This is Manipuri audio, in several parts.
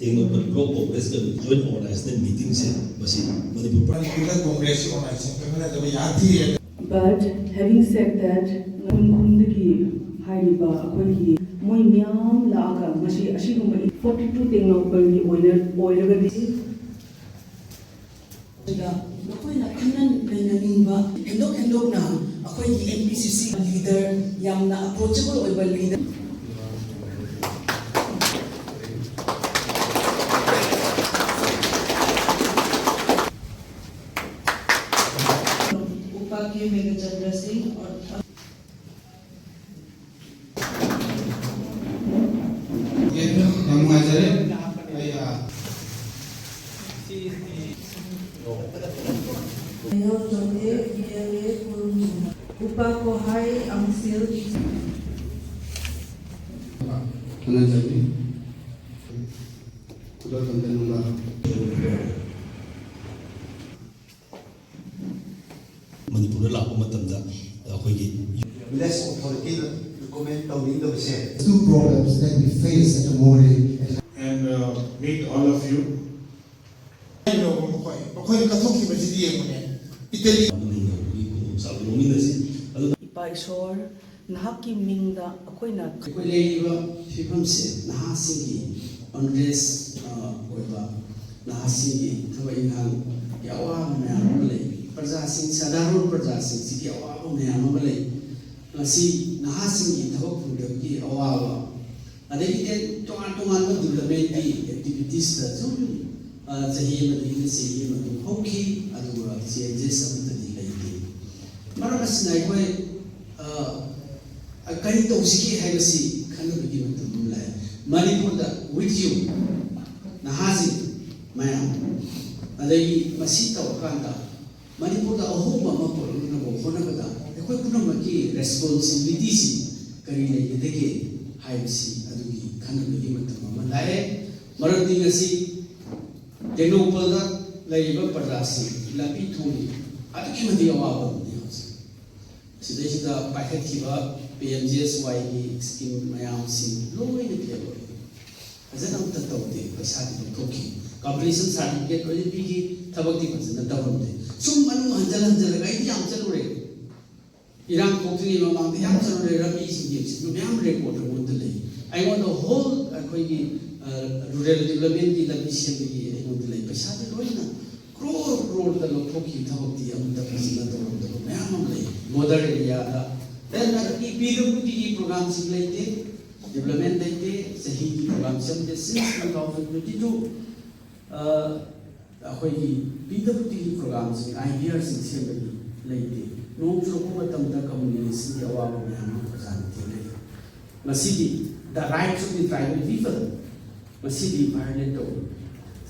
टेक्नोपल ब्लॉक कांग्रेस का जॉइंट ऑर्गेनाइजेशन मीटिंग से बसी मणिपुर कांग्रेस ऑर्गेनाइजेशन करना जब याद ही है. But having said that, Kumdaki Hariba Akwaki Moy Miam Laga Mashi Ashiguma 42 Technopal oil Nakoy na kanan nananimba endok na akoy di NPCC leader yang na approachable oy leader Upadhyay Meghachandra Singh और ये हम आजरे Ayo jote biare upakohai angsil खाना जाती खुदा बंदे नुला Manipur लापो मतमदा अखोगी less authority recommend tawing the same. Two problems that we face at the morning. and meet all of you. Ayo, makoy kathok ki bajidi mune. Italy. Ipaisor Nahaki Mingda Akoina ꯑꯩꯈꯣꯏ ꯂꯩꯔꯤꯕ ꯐꯤꯕꯝꯁꯦ ꯅꯍꯥꯁꯤꯡꯒꯤ ꯑꯟꯔꯦꯁ ꯑꯣꯏꯕ ꯅꯍꯥꯁꯤꯡꯒꯤ ꯊꯕꯛ ꯏꯪꯈꯥꯡꯒꯤ ꯑꯋꯥꯕ ꯃꯌꯥꯝ ꯑꯃ ꯂꯩ ꯄ꯭ꯔꯖꯥꯁꯤꯡ ꯁꯥꯙꯥꯔꯟ ꯄ꯭ꯔꯖꯥꯁꯤꯡꯁꯤꯒꯤ ꯑꯋꯥꯕ ꯃꯌꯥꯝ ꯑꯃ ꯂꯩ ꯉꯁꯤ ꯅꯍꯥꯁꯤꯡꯒꯤ ꯊꯕꯛ ꯐꯪꯗꯕꯒꯤ ꯑꯋꯥꯕ ꯑꯗꯒꯤ ꯇꯣꯉꯥꯟ ꯇꯣꯉꯥꯟꯕ ꯗꯤꯕ꯭ꯂꯞꯃꯦꯟꯒꯤ ꯑꯦꯛꯇꯤꯚꯤꯇꯤꯁꯇ ꯁꯨꯝ ꯆꯍꯤ ꯑꯃꯗꯒꯤ ꯆꯍꯤ ꯑꯃ ꯑꯗꯨꯝ ꯍꯧꯈꯤ ꯑꯗꯨꯒ ꯆꯦꯟꯖꯦꯁ ꯑꯃꯠꯇꯗꯤ ꯂꯩꯇꯦ ꯃꯔꯝ ꯑꯁꯤꯅ ꯑꯩꯈꯣꯏ कहीं तो उसकी है वैसी खंड में क्यों तो बोला है मणिपुर दा with you नहाजी मैं अलेगी मसीता वकांदा मणिपुर दा अहोम ममपुर ना वो होना बता कोई पुनः मकी responsibility सी करी ले ये देखे है वैसी अदुगी खंड में क्यों तो ममला है मरद दिन ऐसी टेक्नोपल दा लाइव पढ़ासी लापी थोड़ी अदुगी मध्य आवाज़ नहीं हो सकती सिद्धेश दा पैकेट की बात PMGSY की स्कीम मैम सी लोगों ने किया हुआ है अजन हम तक होते पैसा की ठोकी कंपटीशन सर्टिफिकेट वाले भी की थबक दी पसंद तब होते सुम मनु हंजल लगा इतनी हम चल रहे इरान कोकरी में मांगते हम चल रहे रबी सी ये मैम रिपोर्ट होते ले I want the whole कोई की रूरल डेवलपमेंट की लंबी सी की होते ले पैसा भी कोई ना करोड़ द लोग ठोकी थबक दी हम तक पसंद तो होते मैम हम ले modern area then the PWD program simulated development like sahi program simulated since 2022 akhoi PWD programs ideas simulated like no choko tamda communities the awamu myanma present masidi the rights of the tribal people masidi violate to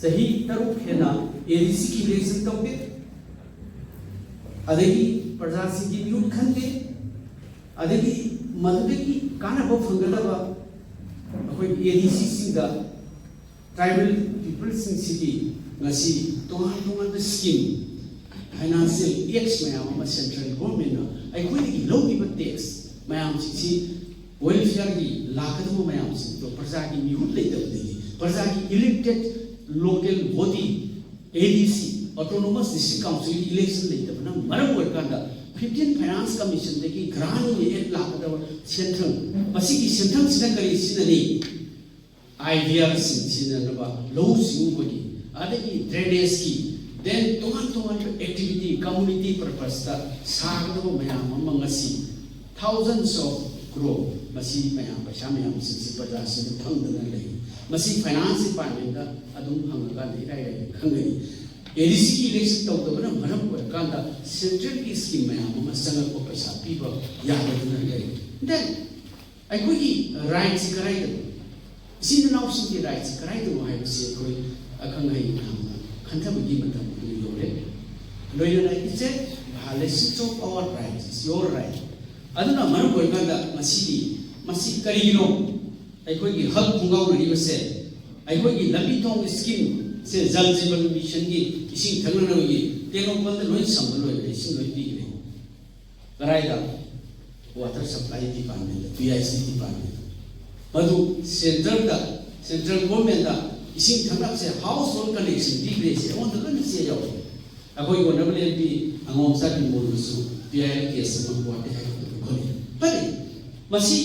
sahi taru khena ADC ki election tawde adagi prajasi ki youth khande अदगी मधुदगी काना बहुत फंगलबा अखोई एडीसी सिंगा ट्राइबल पीपल सिंगी ngasi तोहान स्कीम फाइनेंशियल एक्स मैम सेंट्रल गवर्नमेंट अखोई लौब टैक्स मैम से वेलफेयर की लाखदब मैम तो प्रजा की मिहुत लेदबदगी प्रजा की elected local body ADC autonomous district council election लेदबना मरम ओरकांदा 15 फाइनेंस कमीशन देखी ग्रांड में एक लाख दवा सेंट्रल बसी की सेंट्रल सिना करी सिना नहीं आइडिया सिना नबा लो सिंग बगी आदे की ड्रेनेज की देन तोमान एक्टिविटी कम्युनिटी पर्पस ता सागदो मयाम मंगसी thousands of crore मसी मयाम पैसा मयाम सिंसी प्रजा सिन फंगदना ले मसी फाइनेंस डिपार्टमेंट दा अदुम हंगका नहीं राय खंगई ADC की इलेक्शन तब तो बना मरम पर कांदा सेंट्रल की स्कीम में हम संगत को पैसा पीबा याद रखना है then आई कोई राइट्स कराई दो इसी नाउ सिंह की राइट्स कराई दो है उसे कोई अखंग है हम खंडा बगी मतलब योरे लोयो ना इसे violation of our rights is your right अदुना मरम पर कांदा मसी करीनो आई कोई हक पुंगाव नहीं बसे आई कोई लंबी थोंग स्कीम से जल जीवन मिशन की इसी थंगना होगी टेक्नोपल द लोई संबल होई इसी लोई दी रे कराइदा water supply department PIC department मधु सेंट्रल गवर्नमेंट दा इसिंग थंगनाप से हाउस होल्ड कनेक्शन दी से ओन द कन से याव अखोई होनबल एमपी अंगोम सा की मोलसु पीआईएल केस में बोटे है खोले पर मसी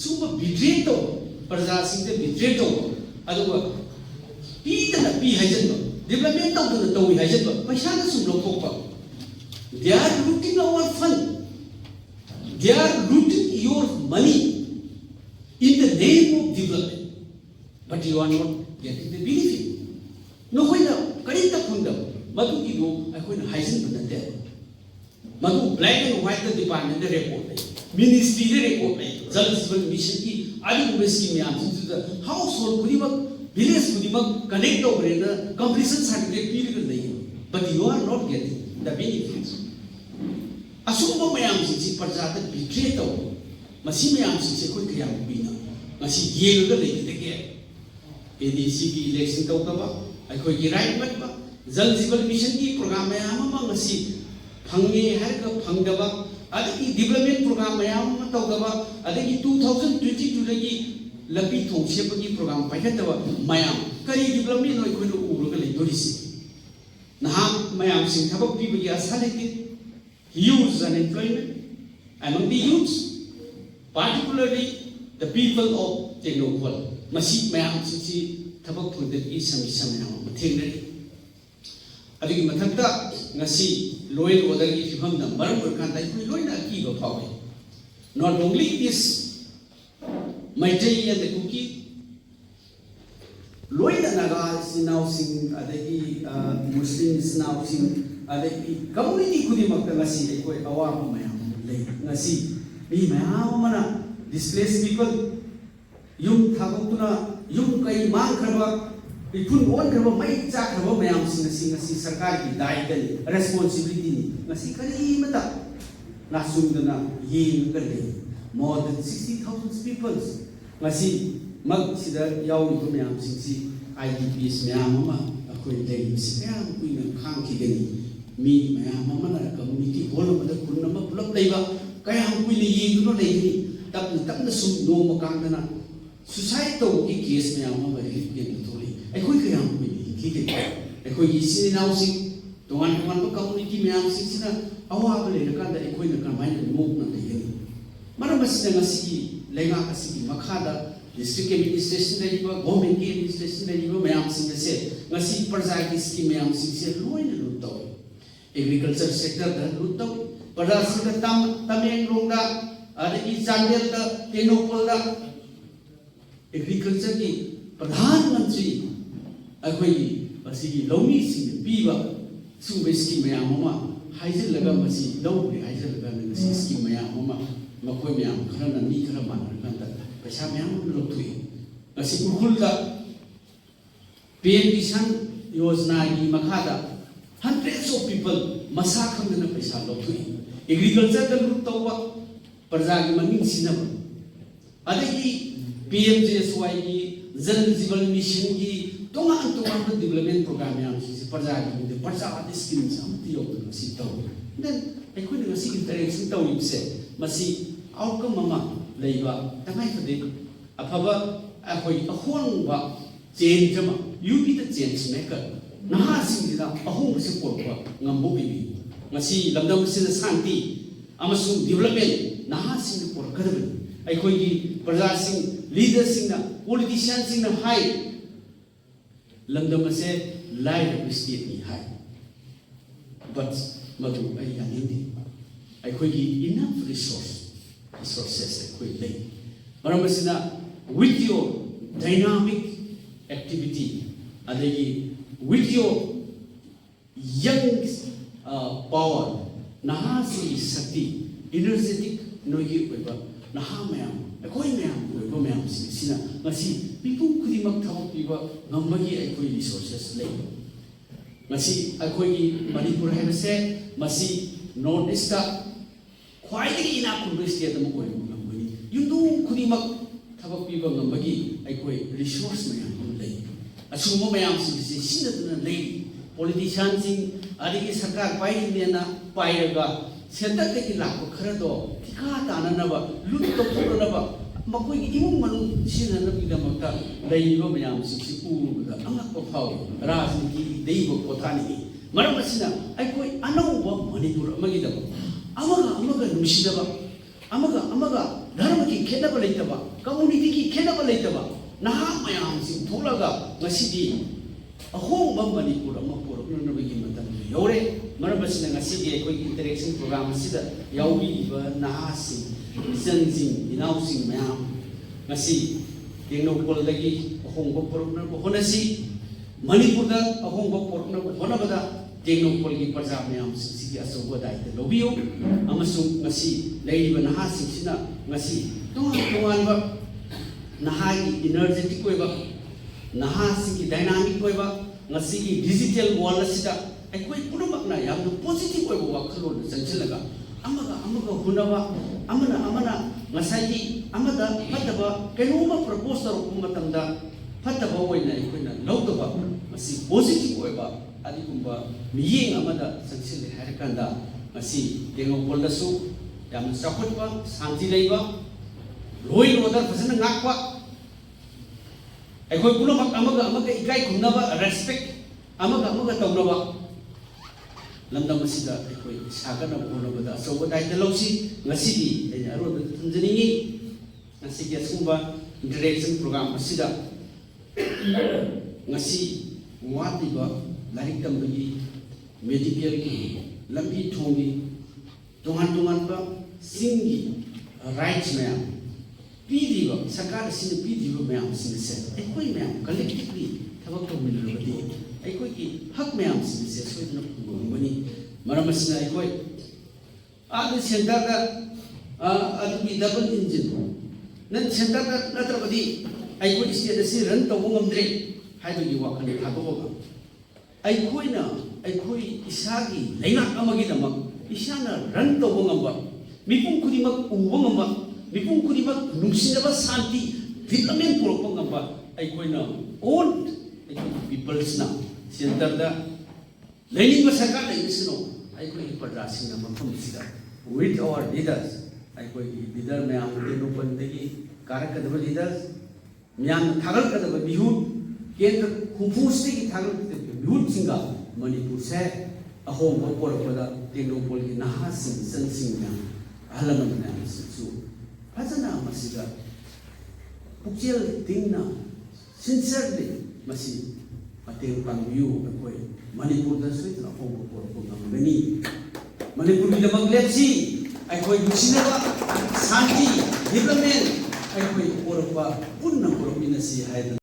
सुब बिट्रे तो प्रजा सिंह दे बिट्रे तो अदुवा पीतना पी हाइजन डेवलपमेंट तो हाइजन पैसा ना सुम लोकोपा they are looting our fund, they are looting your money in the name of development, but you are not getting the benefit. No koi na kari ta phunda madu ki do ai koi na haisen banate madu black and white the department the report hai ministry the report hai jal जीवन mission ki adi university में am since the household puri mak village puri mak connect over na completion certificate period nahi but you are not getting the benefits. असुम मैम से प्रजा बिट्रे तौ मैम से कोई क्या येगा लेके एडीसी की इलेक्शन तौदब अखोई राइट मतब जल जीवन मिशन की प्रोग्राम मैम फंगे फंगदब डेवलपमेंट प्रोग्राम मैम तौदब 2022 की लंबी थों सेपगी प्रोग्राम पाइखतब मैम करी डेवलपमेंट अखोई उरग लेदोरिसे नहा मैम थबक पीबगी आशा लेते huge unemployment among the youths, particularly the people of Technopol. Masi mayam si thabak phudek I samisa mayam mathengri. Adigi mathakta ngasi law and order ki phibam na maram kan dai koi loi na ki ba phawe. Not only this Maitai and the Kuki loi na naga sinau sing adigi Muslims now sing adagi community kudi makta ngasi koi awam mayam lei ngasi mi mayam mana displaced people yung thagokuna yung kai mang khraba ipun on khraba mai cha khraba mayam ngasi sarkar ki daidani responsibility ni ngasi kari mata nasundana yin kale more than 60,000 people ngasi mag sida yawi ko mayam si IDPs mayam ma akoi lei si mayam kuina khang ki gani me ma'am community hall पुनः लेब क्या कुछ येनो लेनी तब तब सूम नोम कांगना सुसाइड तब की केस मैम रिलीफ थोड़ी अखोई क्या कुछ नाउसी तोान तोान कम्युनिटी मैम अवाब लेरकान अखोई कमायन मोकना लेगनी मरम लेना मखाद डिस्ट्रिक्ट एडमिनिस्ट्रेशन गवर्नमेंट की एडमिनिस्ट्रेशन मैम से प्रजा की स्कीम मैम से लोन लूट तौ agriculture sector da lutau pada sing Tamenglong da adagi Chandel da Technopol da agriculture ki pradhan mantri akhoi asigi laumi sing piba sungbe scheme mayam ma haijil laga masi law bi haijil laga nasi scheme mayam ma makoi mayam khana ni khana man kan da paisa mayam lothui asi urkhul da PM Kisan Yojana ki makhada hundreds of people masa khamdana paisa lothui agriculture da lut tawwa praja ki maming sinam adagi PMJSY ki jal jeevan mission ki tongan development program yam si praja ki praja adi scheme sam tiyo si taw then ekoi na si interaction taw ipse masi outcome mama leiba tangai khade aphaba akoi ahon ba change ma UP the change maker Naha singida ahong se porpa ngambo bibi ngasi lamdam se santi amasung development naha sing por kadabani aikoi gi praja sing leaders sing na politicians sing na hai lamdam se lai state ni hai but madu ai yanindi aikoi gi enough resources aikoi lei maramsina with your dynamic activity adagi with your young power, naha si sakti, energetic nogi oiba, naha mayam, akoi mayam oiba mayam sina, ngasi people kudi magtawag iba ngambagi akoi resources lay. Ngasi akoi Manipur haibase, masi North East quite ina kundu state mo koi ngambagi. Yundo kudi magtawag iba ngambagi akoi resource mayam lay. Asuma mayam sinatuna lei politician sing adigi sarkar pai na pai ga center te ki lakko khara do tika ta na ba lut to to na ba ꯃꯈꯣꯏꯒꯤ ꯏꯃꯨꯡ ꯃꯅꯨꯡ ꯁꯤꯖꯤꯟꯅꯅꯕꯒꯤꯗꯃꯛꯇ ꯂꯩꯔꯤꯕ ꯃꯌꯥꯝꯁꯤꯡꯁꯤ ꯎꯔꯨꯕꯗ ꯑꯉꯛꯄ ꯐꯥꯎꯏ ꯔꯥꯖꯅꯤꯇꯤꯒꯤ ꯗꯩꯕ ꯄꯣꯊꯥꯅꯤꯡꯉꯤ ꯃꯔꯝ ꯑꯁꯤꯅ ꯑꯩꯈꯣꯏ ꯑꯅꯧꯕ ꯃꯅꯤꯄꯨꯔ ꯑꯃꯒꯤꯗꯃꯛ ꯑꯃꯒ ꯅꯨꯡꯁꯤꯅꯕ ꯑꯃꯒ ꯙꯔꯃꯒꯤ ꯈꯦꯠꯅꯕ ꯂꯩꯇꯕ ꯀꯝꯃꯨꯅꯤꯇꯤꯒꯤ ꯈꯦꯠꯅꯕ ꯂꯩꯇꯕ ꯅꯍꯥ ꯃꯌꯥꯝꯁꯤꯡ ꯊꯣꯛꯂꯒ ꯉꯁꯤꯗꯤ ꯑꯍꯣꯡꯕ ꯃꯅꯤꯄꯨꯔ ꯑꯃ ꯄꯨꯔꯛꯅꯕꯒꯤ ꯃꯇꯝꯗ ꯌꯧꯔꯦ ꯃꯔꯝ ꯑꯁꯤꯅ ꯉꯁꯤꯒꯤ ꯑꯩꯈꯣꯏꯒꯤ ꯏꯟꯇꯔꯦꯛꯁꯟ ꯄ꯭ꯔꯣꯒ꯭ꯔꯥꯝ ꯑꯁꯤꯗ ꯌꯥꯎꯕꯤꯔꯤꯕ ꯅꯍꯥꯁꯤꯡ ꯏꯆꯟꯁꯤꯡ ꯏꯅꯥꯎꯁꯤꯡ ꯃꯌꯥꯝ ꯉꯁꯤ ꯇꯦꯡꯅꯧꯄꯜꯗꯒꯤ ꯑꯍꯣꯡꯕ ꯄꯨꯔꯛꯅꯕ ꯍꯣꯠꯅꯁꯤ ꯃꯅꯤꯄꯨꯔꯗ ꯑꯍꯣꯡꯕ ꯄꯨꯔꯛꯅꯕ ꯍꯣꯠꯅꯕꯗ ꯇꯦꯡꯅꯧꯄꯜꯒꯤ ꯄ꯭ꯔꯖꯥ ꯃꯌꯥꯝꯁꯤꯡꯁꯤꯒꯤ ꯑꯆꯧꯕ ꯗꯥꯏꯇ ꯂꯧꯕꯤꯌꯨ ꯑꯃꯁꯨꯡ ꯉꯁꯤ ꯂꯩꯔꯤꯕ ꯅꯍꯥꯁꯤꯡꯁꯤꯅ ꯉꯁꯤ ꯇꯣꯉꯥꯟꯕ ꯅꯍꯥꯒꯤ ꯏꯅꯔꯖꯦꯇꯤꯛ ꯑꯣꯏꯕ ꯅꯍꯥꯁꯤꯡꯒꯤ ꯗꯥꯏꯅꯥꯃꯤꯛ ꯑꯣꯏꯕ ꯉꯁꯤꯒꯤ ꯗꯤꯖꯤꯇꯦꯜ ꯋꯥꯔꯜ ꯑꯁꯤꯗ ꯑꯩꯈꯣꯏ ꯄꯨꯝꯅꯃꯛꯅ ꯌꯥꯝꯅ ꯄꯣꯖꯤꯇꯤቭ ꯑꯣꯏꯕ ꯋꯥꯈꯜꯂꯣꯟꯗ ꯆꯪꯁꯤꯜꯂꯒ ꯑꯃꯒ ꯍꯨꯟꯅꯕ ꯑꯃꯅ ꯉꯁꯥꯏꯒꯤ ꯑꯃꯗ ꯐꯠꯇꯕ ꯀꯩꯅꯣꯝꯃ ꯄ꯭ꯔꯄꯣꯁ ꯇꯧꯔꯛꯄ ꯃꯇꯝꯗ ꯐꯠꯇꯕ ꯑꯣꯏꯅ ꯑꯩꯈꯣꯏꯅ ꯂꯧꯗꯕ ꯃꯁꯤ ꯄꯣꯖꯤꯇꯤꯚ ꯑꯣꯏꯕ ꯑꯗꯨꯒꯨꯝꯕ ꯃꯤꯠꯌꯦꯡ ꯑꯃꯗ ꯆꯪꯁꯤꯜꯂꯦ ꯍꯥꯏꯔꯀꯥꯟꯗ ꯉꯁꯤ ꯇꯦꯡꯅꯧꯄꯜꯗꯁꯨ ꯌꯥꯝꯅ ꯆꯥꯎꯈꯠꯄ ꯁꯥꯟꯇꯤ ꯂꯩꯕ ꯂꯣ ꯑꯦꯟ ꯑꯣꯔꯗꯔ ꯐꯖꯅ ꯉꯥꯛꯄ ꯑꯩꯈꯣꯏ ꯄꯨꯝꯅꯃꯛ ꯑꯃꯒ ꯏꯀꯥꯏ ꯈꯨꯝꯅꯕ ꯔꯦꯁꯄꯦꯛ ꯑꯃꯒ ꯇꯧꯅꯕ ꯂꯝꯗꯝ ꯑꯁꯤꯗ ꯑꯩꯈꯣꯏ ꯁꯥꯒꯠꯅꯕ ꯍꯣꯠꯅꯕꯗ ꯑꯆꯧꯕ ꯗꯥꯏꯇ ꯂꯧꯁꯤ ꯉꯁꯤꯗꯤ ꯑꯩꯅ ꯑꯔꯣꯏꯕꯗ ꯊꯝꯖꯅꯤꯡꯉꯤ ꯉꯁꯤꯒꯤ ꯑꯁꯤꯒꯨꯝꯕ ꯏꯟꯇꯔꯦꯛꯁꯟ ꯄ꯭ꯔꯣꯒ꯭ꯔꯥꯝ ꯑꯁꯤꯗ ꯉꯁꯤ ꯋꯥꯠꯂꯤꯕ ꯂꯥꯏꯔꯤꯛ ꯇꯝꯕꯒꯤ ꯃꯦꯗꯤꯀꯦꯜꯒꯤ ꯂꯝꯕꯤ ꯊꯣꯡꯒꯤ ꯇꯣꯉꯥꯟꯕ ꯁꯤꯡꯒꯤ ꯔꯥꯏꯠꯁ ꯃꯌꯥꯝ ꯄꯤꯔꯤꯕ ꯁꯔꯀꯥꯔ ꯑꯁꯤꯅ ꯄꯤꯔꯤꯕ ꯃꯌꯥꯝꯁꯤꯡ ꯑꯁꯦ ꯑꯩꯈꯣꯏ ꯃꯌꯥꯝ ꯀꯂꯦꯛꯇꯤꯚꯂꯤ ꯊꯕꯛ ꯇꯧꯃꯤꯟꯅꯔꯕꯗꯤ ꯑꯩꯈꯣꯏꯒꯤ ꯍꯛ ꯃꯌꯥꯝꯁꯤꯡ ꯑꯁꯦ ꯁꯣꯏꯗꯅ ꯐꯪꯕ ꯉꯝꯒꯅꯤ ꯃꯔꯝ ꯑꯁꯤꯅ ꯑꯩꯈꯣꯏ ꯑꯥꯗ ꯁꯦꯟꯇꯔꯗ ꯑꯗꯨꯒꯤ ꯗꯕꯜ ꯏꯟꯖꯤꯟ ꯁꯦꯟꯇꯔꯗ ꯅꯠꯇ꯭ꯔꯕꯗꯤ ꯑꯩꯈꯣꯏ ꯁ꯭ꯇꯦꯠ ꯑꯁꯤ ꯔꯟ ꯇꯧꯕ ꯉꯝꯗ꯭ꯔꯦ ꯍꯥꯏꯕꯒꯤ ꯋꯥꯈꯜ ꯊꯥꯗꯣꯛꯑꯒ ꯑꯩꯈꯣꯏ ꯏꯁꯥꯒꯤ ꯂꯩꯉꯥꯛ ꯑꯃꯒꯤꯗꯃꯛ ꯏꯁꯥꯅ ꯔꯟ ꯇꯧꯕ ꯉꯝꯕ ꯃꯤꯄꯨꯝ ꯈꯨꯗꯤꯡꯃꯛ ꯎꯕ ꯉꯝꯕ ꯃꯤꯄꯨꯝ ꯈꯨꯗꯤꯡꯃꯛ ꯅꯨꯡꯁꯤꯅꯕ ꯁꯥꯟꯇꯤ ꯗꯤꯕꯂꯞꯃꯦꯟ ꯄꯨꯔꯛꯄ ꯉꯝꯕ ꯑꯩꯈꯣꯏꯅ ꯑꯣꯜ ꯑꯩꯈꯣꯏꯒꯤ ꯄꯤꯄꯜꯁꯅ ꯁꯦꯟꯇꯔꯗ ꯂꯩꯅꯤꯡꯕ ꯁꯔꯀꯥꯔ ꯂꯩꯕꯁꯤꯅꯣ ꯑꯩꯈꯣꯏꯒꯤ ꯄ꯭ꯔꯖꯥꯁꯤꯡꯅ ꯃꯐꯝ ꯑꯁꯤꯗ ꯋꯤꯠ ꯑꯋꯥꯔ ꯂꯤꯗꯔꯁ ꯑꯩꯈꯣꯏꯒꯤ ꯂꯤꯗꯔ ꯃꯌꯥꯝ ꯇꯦꯡꯅꯧꯄꯜꯗꯒꯤ ꯀꯥꯔꯛꯀꯗꯕ ꯂꯤꯗꯔꯁ ꯃꯤꯌꯥꯝꯅ ꯊꯥꯒꯠꯀꯗꯕ ꯃꯤꯍꯨꯠ ꯀꯦꯟꯗ꯭ꯔ ꯍꯨꯝꯐꯨꯁꯤꯗꯒꯤ ꯊꯥꯒꯠꯀꯗꯕ ꯃꯤꯍꯨꯠꯁꯤꯡꯒ ꯃꯅꯤꯄꯨꯔꯁꯦ ꯑꯍꯣꯡꯕ ꯄꯣꯔꯛꯄꯗ ꯇꯦꯡꯅꯧꯄꯜꯒꯤ ꯅꯍꯥꯁꯤꯡ ꯏꯆꯟꯁꯤꯡ ꯃꯌꯥꯝ ꯑꯍꯜ ꯂꯃꯟ ꯃꯌꯥꯝꯁꯤꯡꯁꯨ ꯐꯖꯅ ꯃꯁꯤꯗ ꯄꯨꯛꯆꯦꯜ ꯇꯤꯡꯅ ꯁꯤꯟꯁꯤꯌꯔꯂꯤ ꯃꯁꯤ ꯃꯇꯦꯡ ꯄꯥꯡꯕꯤꯌꯨ ꯑꯩꯈꯣꯏ ꯃꯅꯤꯄꯨꯔꯗ ꯁꯣꯏꯗꯅ ꯑꯍꯣꯡꯕ ꯄꯣꯔꯛꯄ ꯉꯝꯒꯅꯤ ꯃꯅꯤꯄꯨꯔꯒꯤꯗꯃꯛ ꯂꯦꯞꯁꯤ ꯑꯩꯈꯣꯏ ꯅꯨꯡꯁꯤꯅꯕ ꯁꯥꯟꯇꯤ ꯗꯤꯕꯂꯞꯃꯦꯟ ꯑꯩꯈꯣꯏ ꯄꯣꯔꯛꯄ ꯄꯨꯟꯅ ꯄꯣꯔꯛꯃꯤꯟꯅꯁꯤ ꯍꯥꯏꯗꯅ